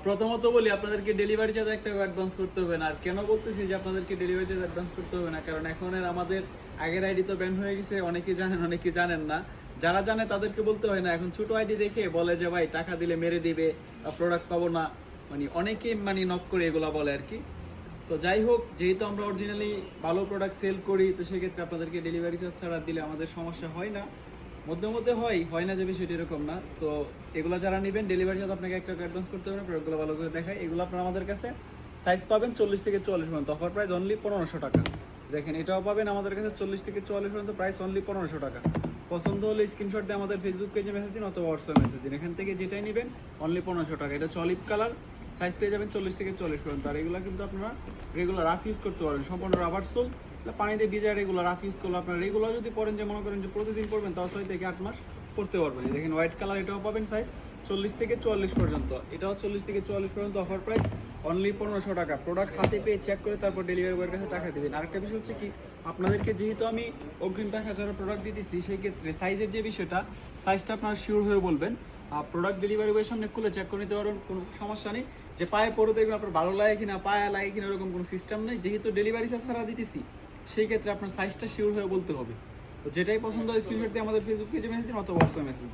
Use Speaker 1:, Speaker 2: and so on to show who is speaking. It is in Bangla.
Speaker 1: প্রথমত বলি আপনাদেরকে ডেলিভারি চার্জ একটা অ্যাডভান্স করতে হবে না। আর কেন বলতেছি যে আপনাদেরকে ডেলিভারি চার্জ অ্যাডভান্স করতে হবে না, কারণ এখন আমাদের আগের আইডি তো ব্যান হয়ে গেছে, অনেকেই জানেন অনেকেই জানেন না। যারা জানে তাদেরকে বলতে হয় না। এখন ছোট আইডি দেখে বলে যে ভাই টাকা দিলে মেরে দিবে, প্রোডাক্ট পাবো না, মানে অনেকেই মানে নক করে এগুলা বলে আর কি। তো যাই হোক, যেহেতু আমরা অরিজিনালি ভালো প্রোডাক্ট সেল করি, তো সেক্ষেত্রে আপনাদেরকে ডেলিভারি চার্জ ছাড়া দিলে আমাদের সমস্যা হয় না। মধ্যে মধ্যে হয় না যে বিষয়টি এরকম না। তো এগুলো যারা নেবেন ডেলিভারি চার্জ আপনাকে একটা অ্যাডভান্স করতে হবে না। প্রোডাক্টগুলো ভালো করে দেখায়। এগুলো আপনারা আমাদের কাছে সাইজ পাবেন 40 থেকে 44 পর্যন্ত, অফার প্রাইস অনলি 1500 টাকা। দেখেন এটাও পাবেন আমাদের কাছে 40 থেকে 44 পর্যন্ত, প্রাইস অনলি 1500 টাকা। পছন্দ হলে স্ক্রিনশট দিয়ে আমাদের ফেসবুক পেজে মেসেজ দিন অথবা হোয়াটসঅ্যাপ মেসেজ দিন। এখান থেকে যেটাই নেবেন অনলি 1500 টাকা। এটা অলিভ কালার, সাইজ পেয়ে যাবেন 40 থেকে 44 পর্যন্ত। আর এগুলো কিন্তু আপনারা রেগুলার রাফ ইউজ করতে পারবেন, সম্পূর্ণ রাবার সোল, পানিতে ভিজায় রেগুলার রাফ ইউজ করলে আপনারা রেগুলার যদি পরেন, যে মনে করেন যে প্রতিদিন পরবেন, তাও 6 থেকে 8 মাস পড়তে পারবেন। দেখেন হোয়াইট কালার, এটাও পাবেন সাইজ 40 থেকে 44 পর্যন্ত। এটাও 40 থেকে 44 পর্যন্ত, অফার প্রাইস অনলি 1500 টাকা। প্রোডাক্ট হাতে পেয়ে চেক করে তারপর ডেলিভারি বয়ের কাছে টাকা দেবেন। আরেকটা বিষয় হচ্ছে কি, আপনাদেরকে যেহেতু আমি অগ্রিম টাকা ছাড়া প্রোডাক্ট দিতেছি, সেই ক্ষেত্রে সাইজের যে বিষয়টা, সাইজটা আপনারা শিওর হয়ে বলবেন। প্রোডাক্ট ডেলিভারি বয়ের সামনে খুলে চেক করে নিতে পারবেন, কোনো সমস্যা নেই। যে পায়ে পরে দেখবেন আপনার ভালো লাগে কিনা, পায়ে লাগে কিনা, এরকম কোনো সিস্টেম নেই। যেহেতু ডেলিভারি চার্জ ছাড়া দিতেছি, সেই ক্ষেত্রে আপনার সাইজটা শিওর হয়ে বলতে হবে। তো যেটাই পছন্দ হয় স্ক্রিনশট দিয়ে আমাদের ফেসবুক পেজে মেসেজ দিন অথবা হোয়াটসঅ্যাপ মেসেজ।